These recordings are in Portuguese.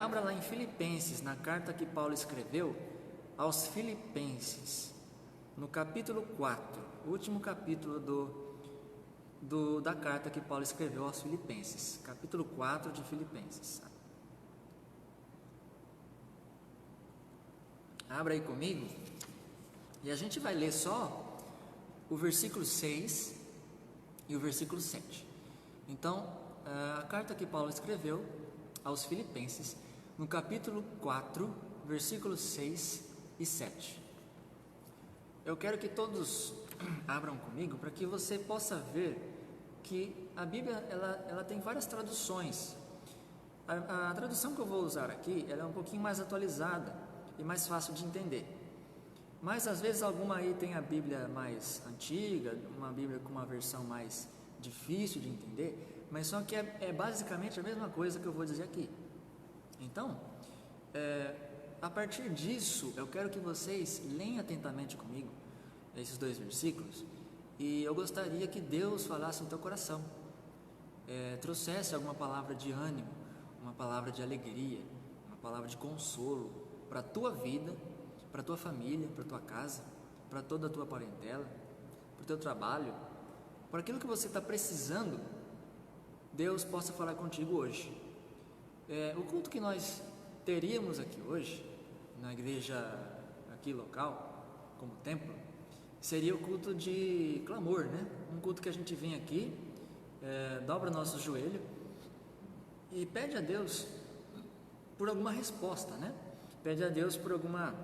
abra lá em Filipenses, na carta que Paulo escreveu aos Filipenses, no capítulo 4, o último capítulo da carta que Paulo escreveu aos Filipenses, capítulo 4 de Filipenses. Abra aí comigo, e a gente vai ler só o versículo 6 e o versículo 7. Então, a carta que Paulo escreveu aos Filipenses, no capítulo 4, versículos 6 e 7. Eu quero que todos abram comigo para que você possa ver que a Bíblia ela tem várias traduções. A tradução que eu vou usar aqui ela é um pouquinho mais atualizada e mais fácil de entender. Mas às vezes alguma aí tem a Bíblia mais antiga, uma Bíblia com uma versão mais difícil de entender, mas só que é basicamente a mesma coisa que eu vou dizer aqui. Então, a partir disso, eu quero que vocês leiam atentamente comigo esses dois versículos, e eu gostaria que Deus falasse no teu coração, trouxesse alguma palavra de ânimo, uma palavra de alegria, uma palavra de consolo para a tua vida, para a tua família, para a tua casa, para toda a tua parentela, para o teu trabalho, para aquilo que você está precisando. Deus possa falar contigo hoje. O culto que nós teríamos aqui hoje, na igreja aqui local, como templo, seria o culto de clamor, né? Um culto que a gente vem aqui, dobra nosso joelho e pede a Deus por alguma resposta, né? Pede a Deus por alguma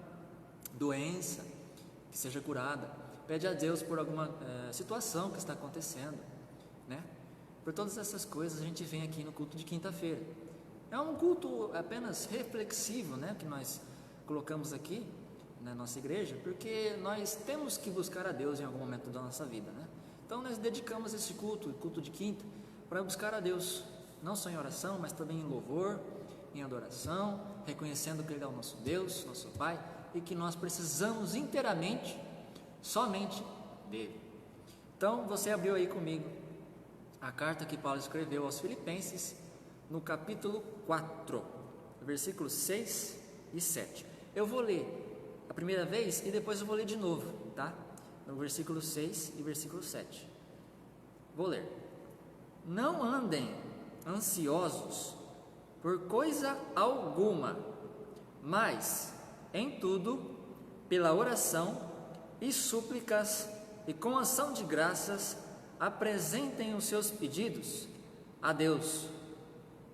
doença que seja curada, pede a Deus por alguma situação que está acontecendo, né? Por todas essas coisas a gente vem aqui no culto de quinta-feira. É um culto apenas reflexivo, né, que nós colocamos aqui na nossa igreja, porque nós temos que buscar a Deus em algum momento da nossa vida, né? Então nós dedicamos esse culto de quinta, para buscar a Deus, não só em oração, mas também em louvor, em adoração, reconhecendo que Ele é o nosso Deus, nosso Pai, e que nós precisamos inteiramente, somente dEle. Então você abriu aí comigo a carta que Paulo escreveu aos Filipenses, no capítulo 4, versículos 6 e 7. Eu vou ler a primeira vez e depois eu vou ler de novo, tá? No versículo 6 e versículo 7. Vou ler. Não andem ansiosos por coisa alguma, mas em tudo, pela oração e súplicas e com ação de graças, apresentem os seus pedidos a Deus.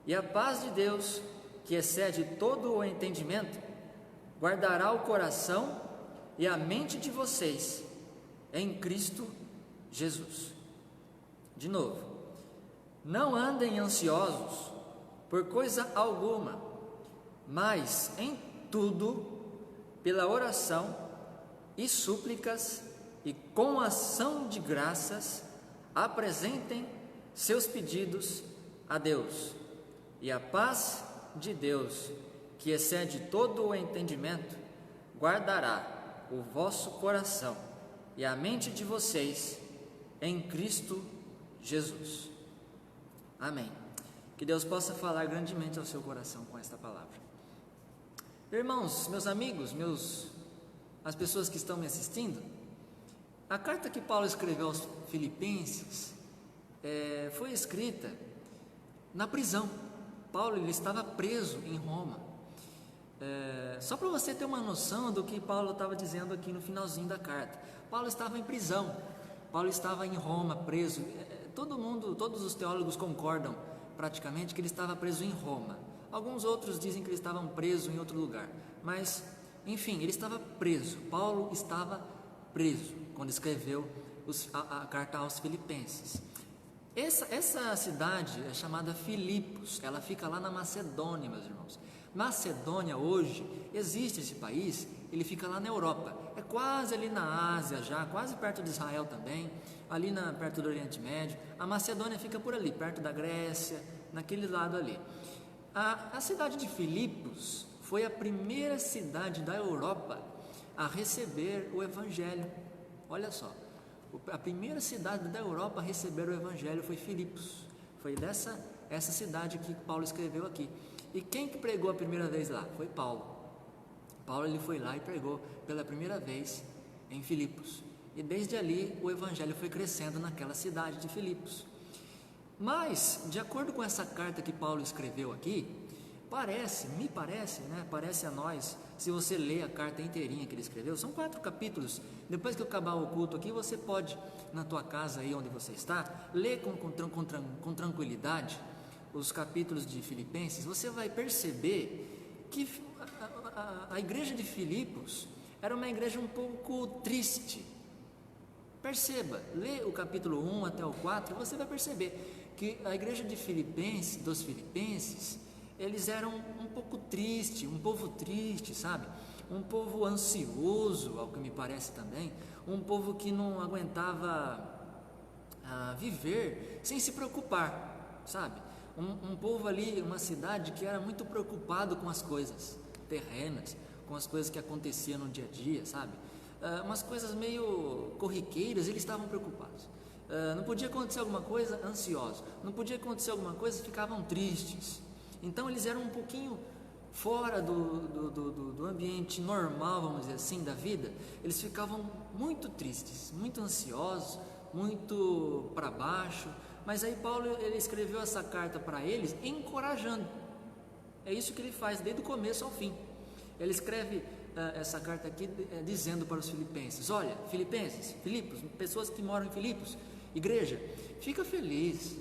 E a paz de Deus, que excede todo o entendimento, guardará o coração e a mente de vocês em Cristo Jesus. De novo, não andem ansiosos por coisa alguma, mas em tudo, pela oração e súplicas e com ação de graças, apresentem seus pedidos a Deus. E a paz de Deus, que excede todo o entendimento, guardará o vosso coração e a mente de vocês em Cristo Jesus. Amém. Que Deus possa falar grandemente ao seu coração com esta palavra. Irmãos, meus amigos, as pessoas que estão me assistindo, a carta que Paulo escreveu aos Filipenses foi escrita na prisão. Paulo ele estava preso em Roma. Só para você ter uma noção do que Paulo estava dizendo aqui no finalzinho da carta. Paulo estava em prisão, Paulo estava em Roma, preso. Todos os teólogos concordam praticamente que ele estava preso em Roma. Alguns outros dizem que ele estava preso em outro lugar, mas enfim, ele estava preso. Paulo estava preso quando escreveu a carta aos Filipenses. Essa cidade é chamada Filipos, ela fica lá na Macedônia, meus irmãos. Macedônia hoje, existe esse país, ele fica lá na Europa, é quase ali na Ásia já, quase perto de Israel também, ali perto do Oriente Médio. A Macedônia fica por ali, perto da Grécia, naquele lado ali. A cidade de Filipos foi a primeira cidade da Europa a receber o Evangelho. Olha só, a primeira cidade da Europa a receber o Evangelho foi Filipos. Foi essa cidade que Paulo escreveu aqui. E quem que pregou a primeira vez lá? Foi Paulo. Paulo ele foi lá e pregou pela primeira vez em Filipos. E desde ali o evangelho foi crescendo naquela cidade de Filipos. Mas, de acordo com essa carta que Paulo escreveu aqui, me parece, né? Parece a nós, se você ler a carta inteirinha que ele escreveu, são 4 capítulos. Depois que eu acabar o culto aqui, você pode, na tua casa aí onde você está, ler com tranquilidade os capítulos de Filipenses. Você vai perceber que a igreja de Filipos era uma igreja um pouco triste. Perceba, lê o capítulo 1 até o 4, você vai perceber que a igreja de dos Filipenses, eles eram um pouco triste, um povo triste, sabe? Um povo ansioso, ao que me parece também, um povo que não aguentava viver sem se preocupar, sabe? Um povo ali, uma cidade que era muito preocupado com as coisas terrenas, com as coisas que aconteciam no dia a dia, sabe? Umas coisas meio corriqueiras, eles estavam preocupados. Não podia acontecer alguma coisa, ansiosos. Não podia acontecer alguma coisa, ficavam tristes. Então eles eram um pouquinho fora do ambiente normal, vamos dizer assim, da vida. Eles ficavam muito tristes, muito ansiosos, muito para baixo. Mas aí Paulo ele escreveu essa carta para eles encorajando. É isso que ele faz desde o começo ao fim. Ele escreve essa carta aqui dizendo para os filipenses: olha, Filipenses, Filipos, pessoas que moram em Filipos, igreja, fica feliz,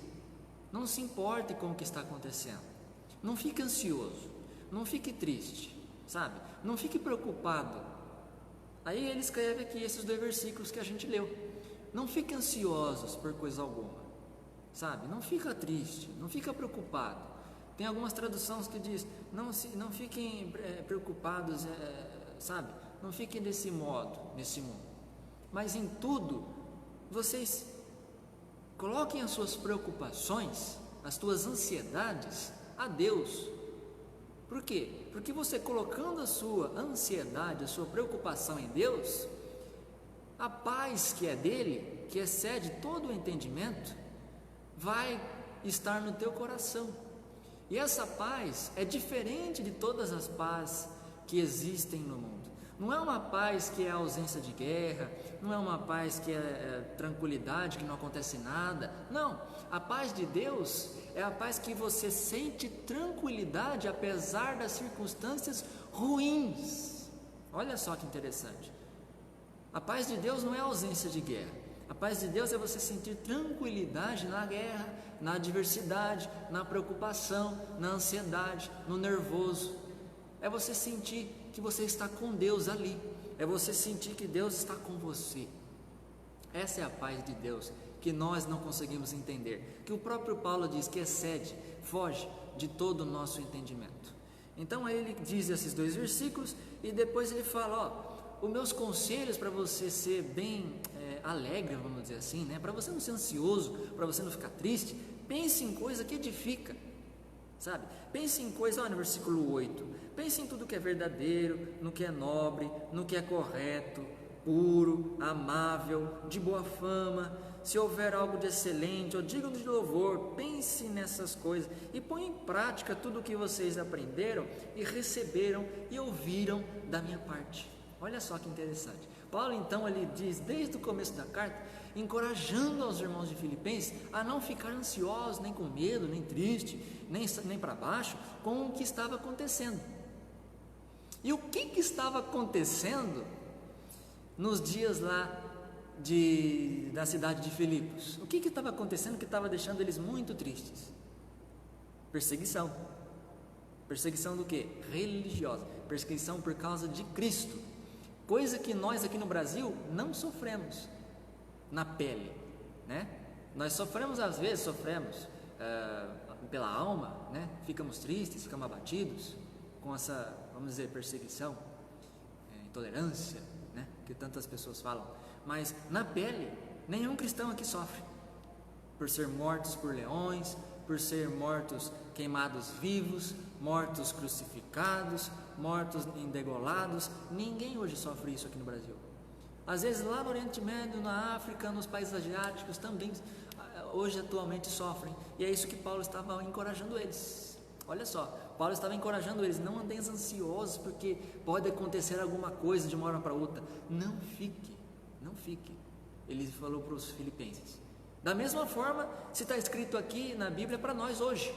não se importe com o que está acontecendo, não fique ansioso, não fique triste, sabe? Não fique preocupado. Aí ele escreve aqui esses 2 versículos que a gente leu: não fique ansiosos por coisa alguma, sabe? Não fica triste, não fica preocupado. Tem algumas traduções que diz: não fiquem preocupados, sabe? Não fiquem desse modo, nesse mundo. Mas em tudo, vocês coloquem as suas preocupações, as suas ansiedades a Deus. Por quê? Porque você colocando a sua ansiedade, a sua preocupação em Deus, a paz que é dele, que excede todo o entendimento, vai estar no teu coração. E essa paz é diferente de todas as pazes que existem no mundo. Não é uma paz que é ausência de guerra, não é uma paz que é tranquilidade, que não acontece nada. Não, a paz de Deus é a paz que você sente tranquilidade apesar das circunstâncias ruins. Olha só que interessante. A paz de Deus não é ausência de guerra. A paz de Deus é você sentir tranquilidade na guerra, na adversidade, na preocupação, na ansiedade, no nervoso. É você sentir que você está com Deus ali. É você sentir que Deus está com você. Essa é a paz de Deus que nós não conseguimos entender, que o próprio Paulo diz que excede, foge de todo o nosso entendimento. Então aí ele diz esses 2 versículos e depois ele fala: os meus conselhos para você ser bem alegre, vamos dizer assim, né? Para você não ser ansioso, para você não ficar triste, pense em coisa que edifica, sabe? Pense em coisa, no versículo 8, pense em tudo que é verdadeiro, no que é nobre, no que é correto, puro, amável, de boa fama. Se houver algo de excelente ou digno de louvor, pense nessas coisas e põe em prática tudo o que vocês aprenderam e receberam e ouviram da minha parte. Olha só que interessante. Paulo então ele diz desde o começo da carta, encorajando aos irmãos de Filipenses a não ficar ansiosos, nem com medo, nem triste, nem para baixo com o que estava acontecendo. E o que estava acontecendo nos dias lá da cidade de Filipos? O que estava acontecendo que estava deixando eles muito tristes? Perseguição. Perseguição do quê? Religiosa. Perseguição por causa de Cristo. Coisa que nós aqui no Brasil não sofremos na pele, né? Nós sofremos, às vezes pela alma, né? Ficamos tristes, ficamos abatidos com essa, vamos dizer, perseguição, intolerância, né? Que tantas pessoas falam. Mas na pele, nenhum cristão aqui sofre por ser mortos por leões, por ser mortos queimados vivos, mortos crucificados, mortos endegolados. Ninguém hoje sofre isso aqui no Brasil. Às vezes lá no Oriente Médio, na África, nos países asiáticos também hoje atualmente sofrem, e é isso que Paulo estava encorajando eles. Olha só, Paulo estava encorajando eles: não andeis ansiosos, porque pode acontecer alguma coisa de uma hora para outra. Não fique. Ele falou para os filipenses. Da mesma forma, se está escrito aqui na Bíblia para nós hoje,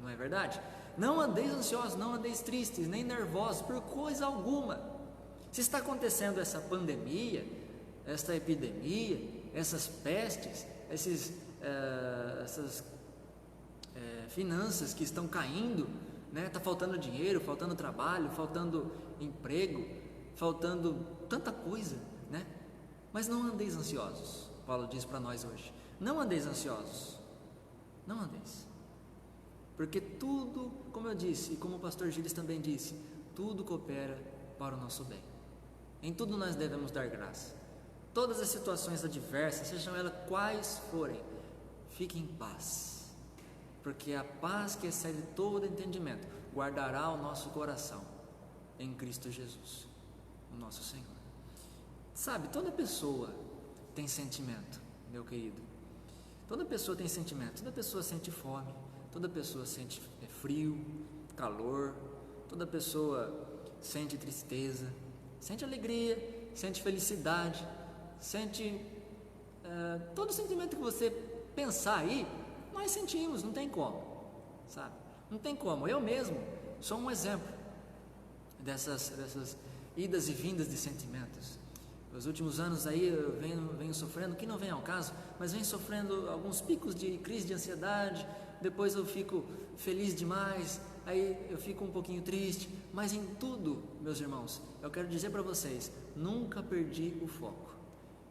não é verdade? Não andeis ansiosos, não andeis tristes, nem nervosos, por coisa alguma. Se está acontecendo essa pandemia, esta epidemia, essas pestes, essas finanças que estão caindo, né? Está faltando dinheiro, faltando trabalho, faltando emprego, faltando tanta coisa, né? Mas não andeis ansiosos, Paulo diz para nós hoje. Não andeis ansiosos, não andeis, porque tudo, como eu disse, e como o pastor Gilles também disse, tudo coopera para o nosso bem. Em tudo nós devemos dar graça. Todas as situações adversas, sejam elas quais forem, fique em paz, porque a paz que excede todo entendimento guardará o nosso coração em Cristo Jesus, o nosso Senhor. Sabe, toda pessoa tem sentimento, meu querido. Toda pessoa tem sentimento. Toda pessoa sente fome, toda pessoa sente frio, calor, toda pessoa sente tristeza, sente alegria, sente felicidade, sente todo sentimento que você pensar aí, nós sentimos, não tem como, sabe? Não tem como. Eu mesmo sou um exemplo dessas idas e vindas de sentimentos. Nos últimos anos aí eu venho sofrendo, que não vem ao caso, mas venho sofrendo alguns picos de crise de ansiedade, depois eu fico feliz demais, aí eu fico um pouquinho triste, mas em tudo, meus irmãos, eu quero dizer para vocês, nunca perdi o foco.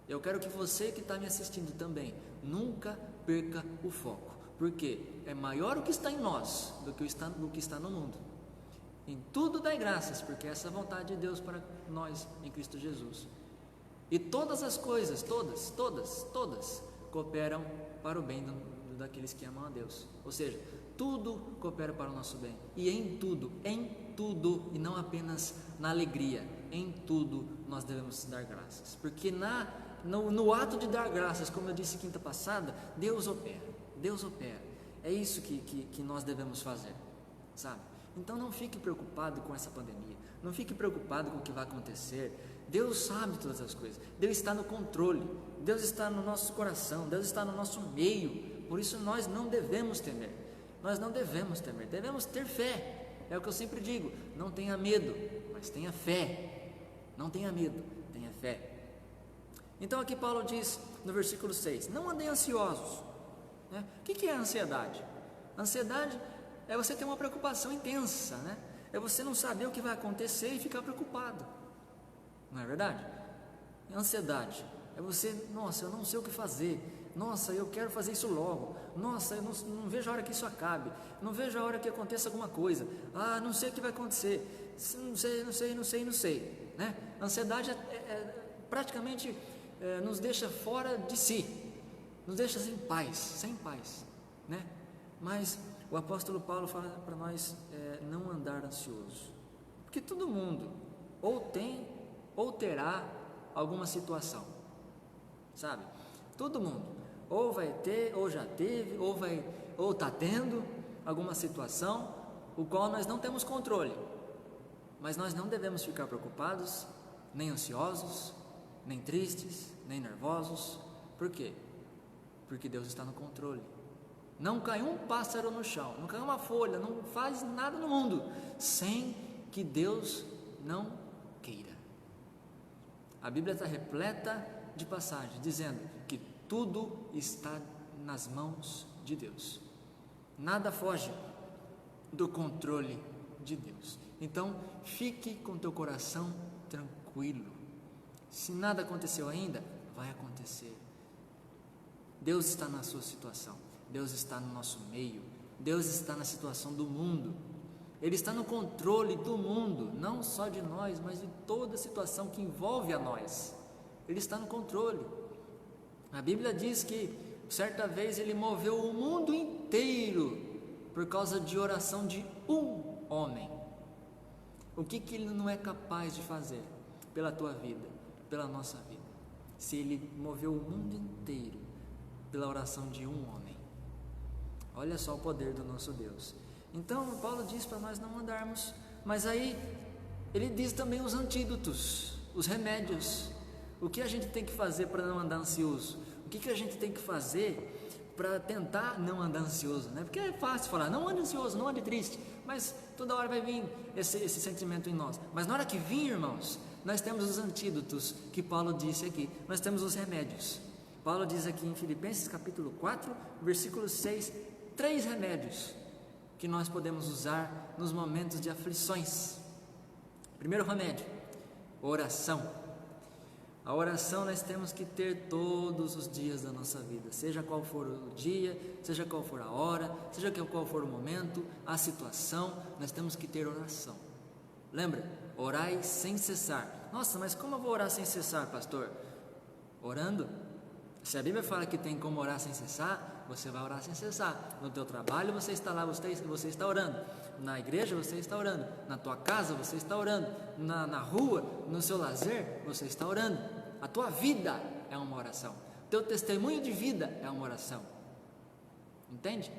Eu quero que você que está me assistindo também, nunca perca o foco, porque é maior o que está em nós do que está no mundo. Em tudo dai graças, porque essa é a vontade de Deus para nós em Cristo Jesus. E todas as coisas, todas cooperam para o bem daqueles que amam a Deus. Ou seja, tudo coopera para o nosso bem. E em tudo, e não apenas na alegria, em tudo nós devemos dar graças. Porque no ato de dar graças, como eu disse quinta passada, Deus opera. É isso que nós devemos fazer, sabe? Então não fique preocupado com essa pandemia, não fique preocupado com o que vai acontecer. Deus sabe todas as coisas, Deus está no controle, Deus está no nosso coração, Deus está no nosso meio. Por isso nós não devemos temer, devemos ter fé. É o que eu sempre digo, não tenha medo, mas tenha fé. Não tenha medo, tenha fé. Então aqui Paulo diz no versículo 6, não andem ansiosos, né? O que é a ansiedade? A ansiedade é você ter uma preocupação intensa, né? É você não saber o que vai acontecer e ficar preocupado, não é verdade? A ansiedade é você, nossa, eu não sei o que fazer, nossa, eu quero fazer isso logo, nossa, eu não vejo a hora que isso acabe, não vejo a hora que aconteça alguma coisa, não sei o que vai acontecer, não sei, né? A ansiedade praticamente nos deixa fora de si, nos deixa sem paz, né? Mas o apóstolo Paulo fala para nós não andar ansioso, porque todo mundo ou tem ou terá alguma situação, sabe? Todo mundo ou vai ter, ou já teve, ou está tendo alguma situação o qual nós não temos controle, mas nós não devemos ficar preocupados, nem ansiosos, nem tristes, nem nervosos. Por quê? Porque Deus está no controle. Não cai um pássaro no chão, não cai uma folha, não faz nada no mundo sem que Deus não queira. A Bíblia está repleta de passagens dizendo que tudo está nas mãos de Deus. Nada foge do controle de Deus. Então, fique com teu coração tranquilo. Se nada aconteceu ainda, vai acontecer. Deus está na sua situação. Deus está no nosso meio, Deus está na situação do mundo, Ele está no controle do mundo, não só de nós, mas de toda a situação que envolve a nós. Ele está no controle. A Bíblia diz que certa vez Ele moveu o mundo inteiro por causa de oração de um homem. O que Ele não é capaz de fazer pela tua vida, pela nossa vida, se Ele moveu o mundo inteiro pela oração de um homem? Olha só o poder do nosso Deus. Então Paulo diz para nós não andarmos, mas aí ele diz também os antídotos, os remédios. O que a gente tem que fazer para não andar ansioso? O que a gente tem que fazer para tentar não andar ansioso, né? Porque é fácil falar, não ande ansioso, não ande triste, mas toda hora vai vir esse sentimento em nós. Mas na hora que vir, irmãos, nós temos os antídotos que Paulo disse aqui, nós temos os remédios. Paulo diz aqui em Filipenses capítulo 4, versículo 6, 3 remédios que nós podemos usar nos momentos de aflições. Primeiro remédio, oração. A oração nós temos que ter todos os dias da nossa vida, seja qual for o dia, seja qual for a hora, seja qual for o momento, a situação, nós temos que ter oração. Lembra? Orai sem cessar. Nossa, mas como eu vou orar sem cessar, pastor? Orando. Se a Bíblia fala que tem como orar sem cessar, você vai orar sem cessar. No teu trabalho você está lá, você está orando. Na igreja você está orando. Na tua casa você está orando. Na rua, no seu lazer, você está orando. A tua vida é uma oração. Teu testemunho de vida é uma oração. Entende?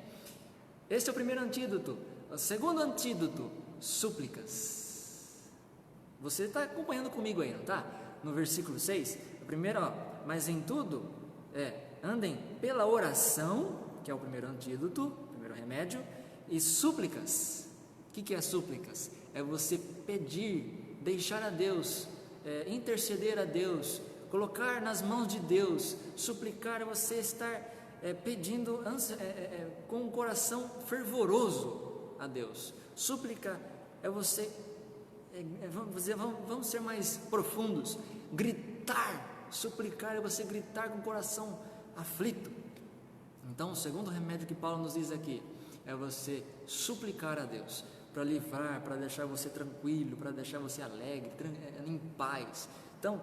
Esse é o primeiro antídoto. O segundo antídoto, súplicas. Você está acompanhando comigo aí, não está? No versículo 6, primeiro, mas em tudo, andem pela oração, que é o primeiro antídoto, o primeiro remédio, e súplicas. O que é súplicas? É você pedir, deixar a Deus, interceder a Deus, colocar nas mãos de Deus, suplicar, é você estar pedindo com um coração fervoroso a Deus. Súplica é você, vamos ser mais profundos, gritar. Suplicar é você gritar com o coração aflito. Então o segundo remédio que Paulo nos diz aqui é você suplicar a Deus para livrar, para deixar você tranquilo, para deixar você alegre, em paz. Então,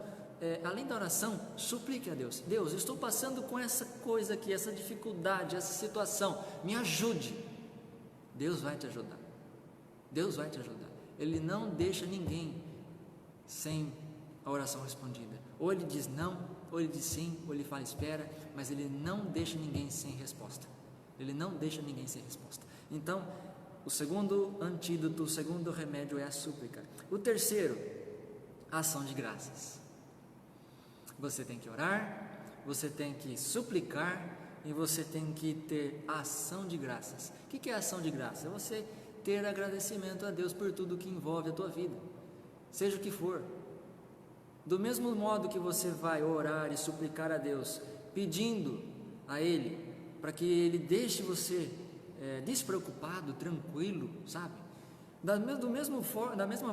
além da oração, suplique a Deus. Deus, eu estou passando com essa coisa aqui, essa dificuldade, essa situação, me ajude. Deus vai te ajudar. Deus vai te ajudar. Ele não deixa ninguém sem a oração respondida. Ou ele diz não, ou ele diz sim, ou ele fala espera, mas ele não deixa ninguém sem resposta. Ele não deixa ninguém sem resposta. Então, o segundo antídoto, o segundo remédio é a súplica. O terceiro, a ação de graças. Você tem que orar, você tem que suplicar e você tem que ter ação de graças. O que é ação de graças? É você ter agradecimento a Deus por tudo que envolve a tua vida, seja o que for. Do mesmo modo que você vai orar e suplicar a Deus, pedindo a Ele para que Ele deixe você despreocupado, tranquilo, sabe? Da mesma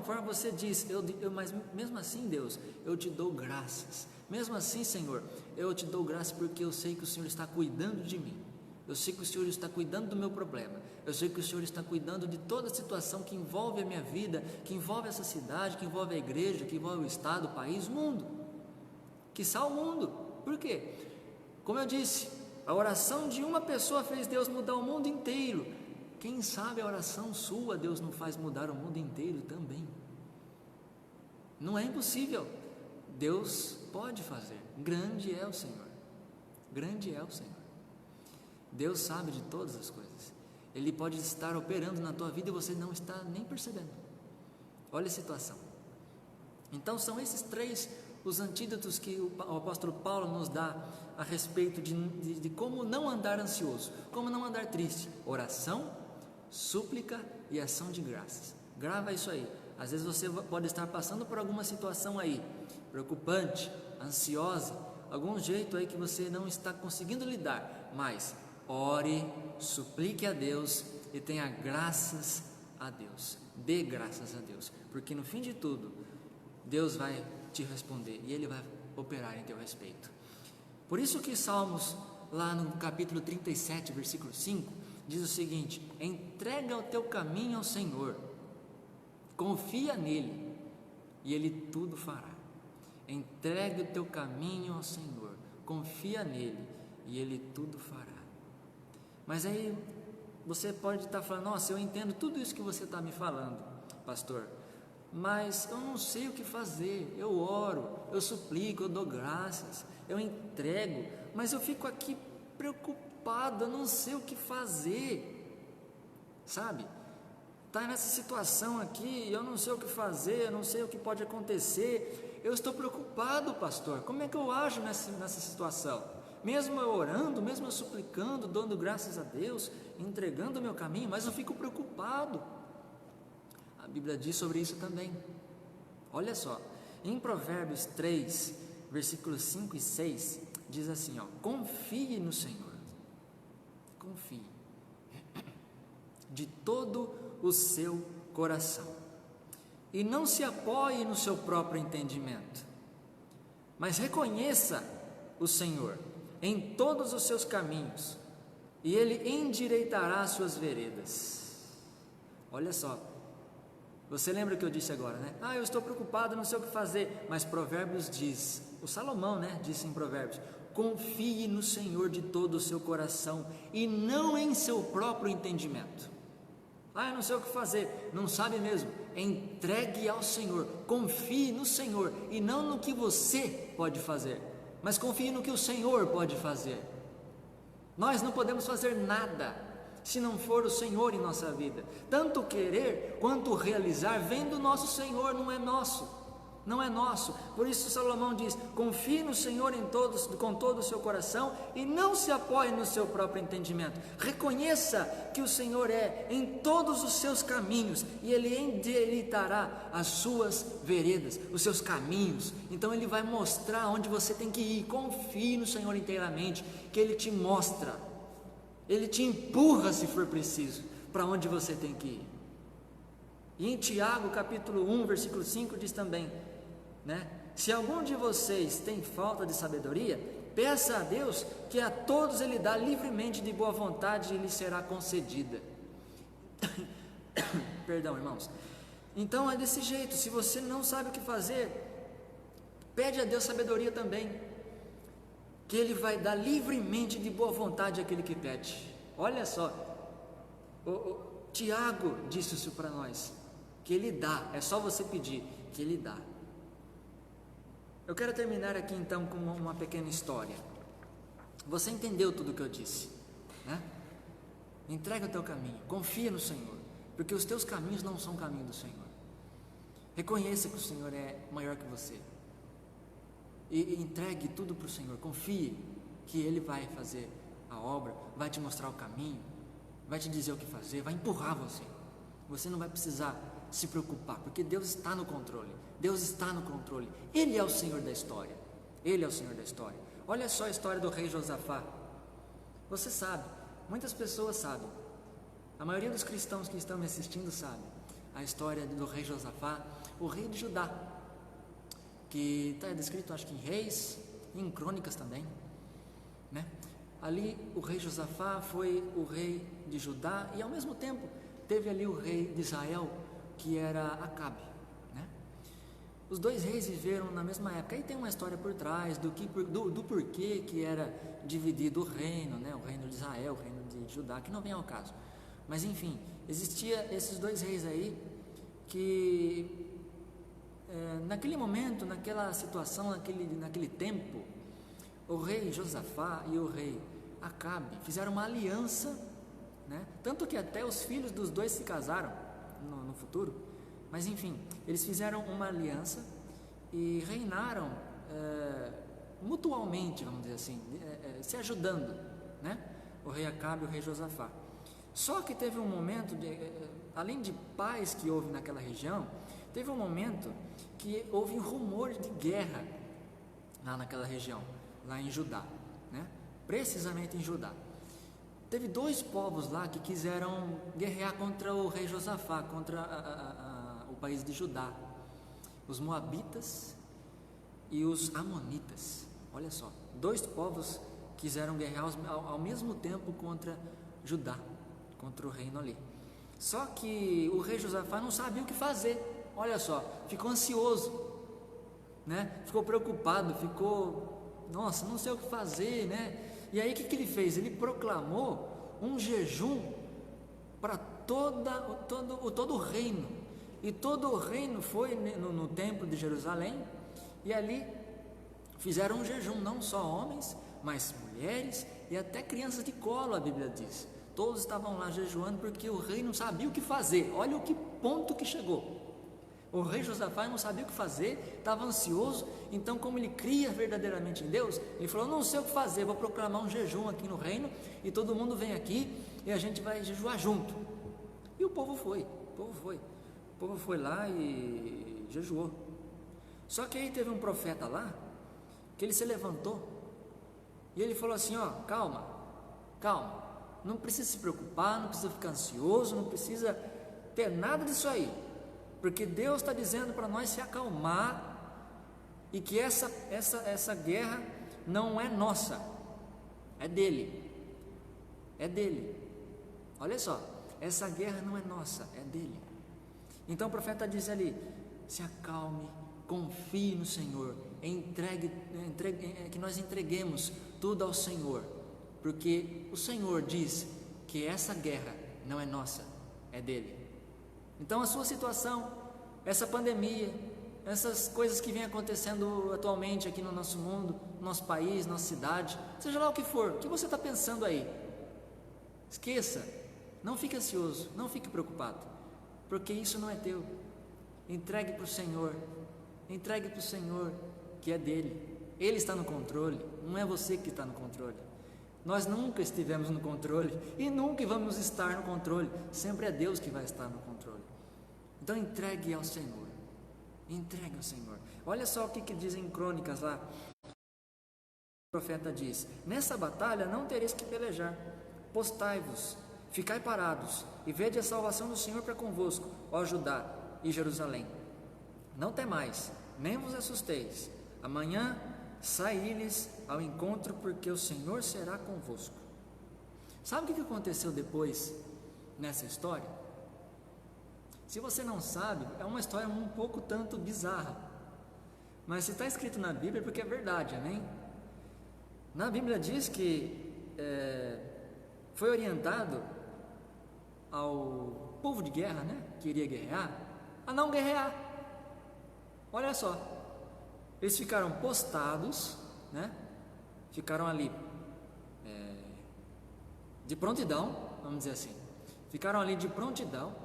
forma você diz, mas mesmo assim, Deus, eu te dou graças. Mesmo assim, Senhor, eu te dou graças porque eu sei que o Senhor está cuidando de mim. Eu sei que o Senhor está cuidando do meu problema. Eu sei que o Senhor está cuidando de toda a situação que envolve a minha vida, que envolve essa cidade, que envolve a igreja, que envolve o estado, o país, o mundo. Quiçá o mundo. Por quê? Como eu disse, a oração de uma pessoa fez Deus mudar o mundo inteiro. Quem sabe a oração sua Deus não faz mudar o mundo inteiro também. Não é impossível. Deus pode fazer. Grande é o Senhor. Grande é o Senhor. Deus sabe de todas as coisas. Ele pode estar operando na tua vida e você não está nem percebendo. Olha a situação. Então são esses 3 os antídotos que o apóstolo Paulo nos dá a respeito de como não andar ansioso, como não andar triste. Oração, súplica e ação de graças. Grava isso aí. Às vezes você pode estar passando por alguma situação aí, preocupante, ansiosa, algum jeito aí que você não está conseguindo lidar, mas ore, suplique a Deus e tenha graças a Deus. Dê graças a Deus, porque no fim de tudo, Deus vai te responder e Ele vai operar em teu respeito. Por isso que Salmos, lá no capítulo 37, versículo 5, diz o seguinte: entrega o teu caminho ao Senhor, confia nele e Ele tudo fará. Entrega o teu caminho ao Senhor, confia nele e Ele tudo fará. Mas aí você pode estar falando: nossa, eu entendo tudo isso que você está me falando, pastor, mas eu não sei o que fazer. Eu oro, eu suplico, eu dou graças, eu entrego, mas eu fico aqui preocupado, eu não sei o que fazer, sabe? está nessa situação aqui, eu não sei o que fazer, eu não sei o que pode acontecer, eu estou preocupado, pastor, como é que eu ajo nessa situação? Mesmo eu orando, mesmo eu suplicando, dando graças a Deus, entregando o meu caminho, mas eu fico preocupado. A Bíblia diz sobre isso também. Olha só, em Provérbios 3, versículos 5 e 6, diz assim, confie no Senhor, confie, de todo o seu coração, e não se apoie no seu próprio entendimento, mas reconheça o Senhor em todos os seus caminhos, e Ele endireitará as suas veredas. Olha só, você lembra o que eu disse agora, né? Eu estou preocupado, não sei o que fazer, mas Provérbios diz, o Salomão, né, disse em Provérbios, confie no Senhor de todo o seu coração, e não em seu próprio entendimento. Eu não sei o que fazer, não sabe mesmo, entregue ao Senhor, confie no Senhor, e não no que você pode fazer, mas confie no que o Senhor pode fazer. Nós não podemos fazer nada se não for o Senhor em nossa vida. Tanto querer quanto realizar vem do nosso Senhor, não é nosso. Não é nosso. Por isso Salomão diz, confie no Senhor com todo o seu coração e não se apoie no seu próprio entendimento. Reconheça que o Senhor é em todos os seus caminhos e Ele endireitará as suas veredas, os seus caminhos. Então Ele vai mostrar onde você tem que ir. Confie no Senhor inteiramente, que Ele te mostra. Ele te empurra, se for preciso, para onde você tem que ir. E em Tiago, capítulo 1, versículo 5, diz também, né? Se algum de vocês tem falta de sabedoria, peça a Deus, que a todos Ele dá livremente de boa vontade e lhe será concedida. Perdão, irmãos. Então é desse jeito, se você não sabe o que fazer, pede a Deus sabedoria também, que Ele vai dar livremente de boa vontade àquele que pede. Olha só, o Tiago disse isso para nós, que Ele dá, é só você pedir, que Ele dá. Eu quero terminar aqui então com uma pequena história. Você entendeu tudo o que eu disse, né? Entrega o teu caminho, confia no Senhor, porque os teus caminhos não são o caminho do Senhor. Reconheça que o Senhor é maior que você. E entregue tudo para o Senhor, confie que Ele vai fazer a obra, vai te mostrar o caminho, vai te dizer o que fazer, vai empurrar você. Você não vai precisar se preocupar, porque Deus está no controle. Deus está no controle. Ele é o Senhor da história. Ele é o Senhor da história. Olha só a história do rei Josafá. Você sabe, muitas pessoas sabem, a maioria dos cristãos que estão me assistindo sabe a história do rei Josafá, o rei de Judá, que está descrito acho que em Reis e em Crônicas também, né? Ali o rei Josafá foi o rei de Judá e ao mesmo tempo teve ali o rei de Israel, que era Acabe, né? Os dois reis viveram na mesma época. Aí tem uma história por trás do porquê que era dividido o reino, né? O reino de Israel, o reino de Judá, que não vem ao caso. Mas enfim, existia esses dois reis aí que naquele momento, naquela situação, naquele tempo, o rei Josafá e o rei Acabe fizeram uma aliança, né? Tanto que até os filhos dos dois se casaram no futuro, mas enfim, eles fizeram uma aliança e reinaram mutualmente, vamos dizer assim, se ajudando, né? O rei Acabe e o rei Josafá. Só que teve um momento, além de paz que houve naquela região, teve um momento que houve rumores de guerra lá naquela região, lá em Judá, né? Precisamente em Judá. Teve dois povos lá que quiseram guerrear contra o rei Josafá, contra o país de Judá, os moabitas e os amonitas. Olha só, dois povos quiseram guerrear ao mesmo tempo contra Judá, contra o reino ali. Só que o rei Josafá não sabia o que fazer. Olha só, ficou ansioso, né? Ficou preocupado, nossa, não sei o que fazer, né? E aí o que ele fez? Ele proclamou um jejum para todo o reino. E todo o reino foi no templo de Jerusalém, e ali fizeram um jejum, não só homens, mas mulheres e até crianças de colo, a Bíblia diz. Todos estavam lá jejuando porque o rei não sabia o que fazer. Olha o que ponto que chegou. O rei Josafá não sabia o que fazer, estava ansioso. Então, como ele cria verdadeiramente em Deus, ele falou: não sei o que fazer, vou proclamar um jejum aqui no reino, e todo mundo vem aqui e a gente vai jejuar junto. E o povo foi. O povo foi lá e jejuou. Só que aí teve um profeta lá, que ele se levantou e ele falou assim: ó, calma, não precisa se preocupar, não precisa ficar ansioso, não precisa ter nada disso aí, porque Deus está dizendo para nós se acalmar, e que essa guerra não é nossa, é dele. Olha só, essa guerra não é nossa, é dele. Então o profeta diz ali: se acalme, confie no Senhor, que nós entreguemos tudo ao Senhor, porque o Senhor diz que essa guerra não é nossa, é dele. Então a sua situação, essa pandemia, essas coisas que vêm acontecendo atualmente aqui no nosso mundo, no nosso país, nossa cidade, seja lá o que for, o que você está pensando aí, esqueça, não fique ansioso, não fique preocupado, porque isso não é teu. Entregue para o Senhor, que é dele. Ele está no controle, não é você que está no controle. Nós nunca estivemos no controle e nunca vamos estar no controle, sempre é Deus que vai estar no controle. Então entregue ao Senhor, Olha só o que diz em Crônicas lá. O profeta diz: nessa batalha não tereis que pelejar, postai-vos, ficai parados, e vede a salvação do Senhor para convosco, ó Judá e Jerusalém. Não temais, nem vos assusteis, amanhã saí-lhes ao encontro, porque o Senhor será convosco. Sabe o que aconteceu depois nessa história? Se você não sabe, é uma história um pouco tanto bizarra, mas se está escrito na Bíblia é porque é verdade, amém? Na Bíblia diz que foi orientado ao povo de guerra, né, que iria guerrear, a não guerrear. Olha só, eles ficaram postados, né? Ficaram ali de prontidão, vamos dizer assim. Ficaram ali de prontidão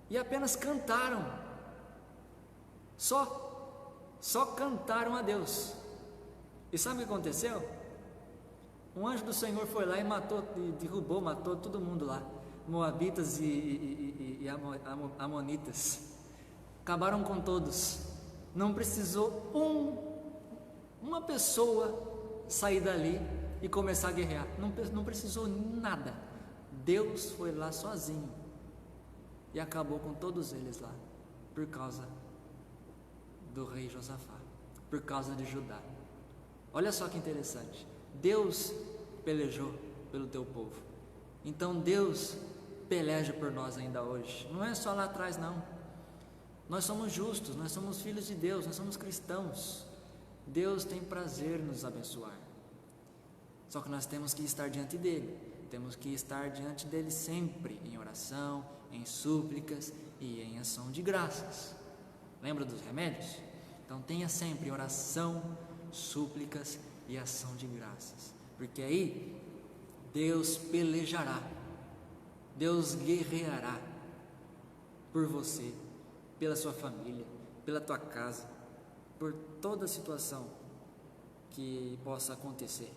e apenas cantaram. Só cantaram a Deus. E sabe o que aconteceu? Um anjo do Senhor foi lá e matou todo mundo lá, moabitas e amonitas. Acabaram com todos. Não precisou uma pessoa sair dali e começar a guerrear. Não precisou nada. Deus foi lá sozinho e acabou com todos eles lá, por causa do rei Josafá, por causa de Judá. Olha só que interessante. Deus pelejou pelo teu povo. Então Deus peleja por nós ainda hoje. Não é só lá atrás, não. Nós somos justos, nós somos filhos de Deus, nós somos cristãos. Deus tem prazer em nos abençoar. Só que nós temos que estar diante dele. Temos que estar diante dele sempre, em oração, em súplicas e em ação de graças. Lembra dos remédios? Então tenha sempre oração, súplicas e ação de graças, porque aí Deus pelejará, Deus guerreará por você, pela sua família, pela tua casa, por toda a situação que possa acontecer.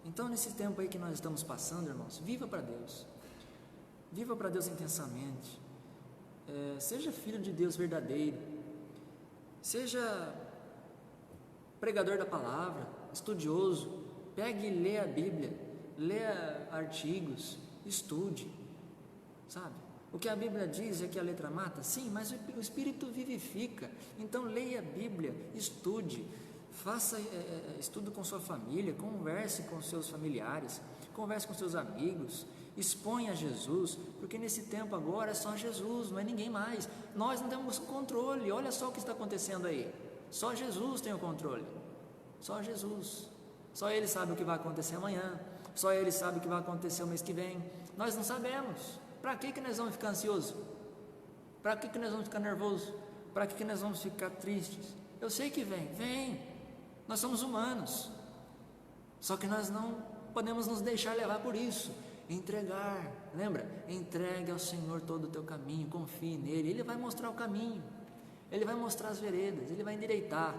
Então nesse tempo aí que nós estamos passando, irmãos, viva para Deus intensamente, seja filho de Deus verdadeiro, seja pregador da palavra, estudioso, pegue e lê a Bíblia, leia artigos, estude, sabe? O que a Bíblia diz é que a letra mata, sim, mas o Espírito vivifica. Então leia a Bíblia, estude, faça estudo com sua família, converse com seus familiares, converse com seus amigos, exponha Jesus, porque nesse tempo agora é só Jesus, não é ninguém mais. Nós não temos controle. Olha só o que está acontecendo aí. Só Jesus tem o controle. Só Jesus. Só Ele sabe o que vai acontecer amanhã. Só Ele sabe o que vai acontecer o mês que vem. Nós não sabemos. Para que nós vamos ficar ansiosos? Para que nós vamos ficar nervosos? Para que nós vamos ficar tristes? Eu sei que vem. Nós somos humanos. Só que nós não podemos nos deixar levar por isso. Entregar, lembra? Entregue ao Senhor todo o teu caminho, confie nele, Ele vai mostrar o caminho, Ele vai mostrar as veredas, Ele vai endireitar.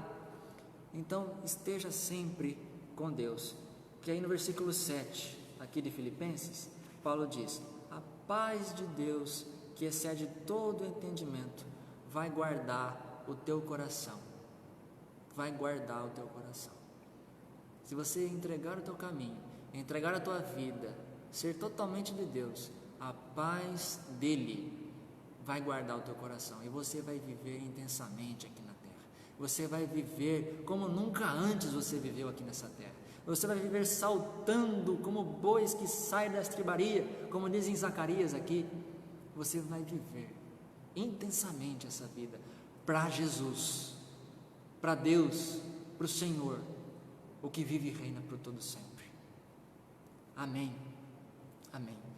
Então esteja sempre com Deus. Que aí no versículo 7 aqui de Filipenses, Paulo diz: a paz de Deus, que excede todo o entendimento, vai guardar o teu coração, vai guardar o teu coração. Se você entregar o teu caminho, entregar a tua vida, ser totalmente de Deus, a paz dele vai guardar o teu coração, e você vai viver intensamente aqui na terra. Você vai viver como nunca antes você viveu aqui nessa terra. Você vai viver saltando como bois que saem da estribaria, como diz em Zacarias aqui. Você vai viver intensamente essa vida para Jesus, para Deus, para o Senhor, o que vive e reina por todo sempre. Amém. Amém.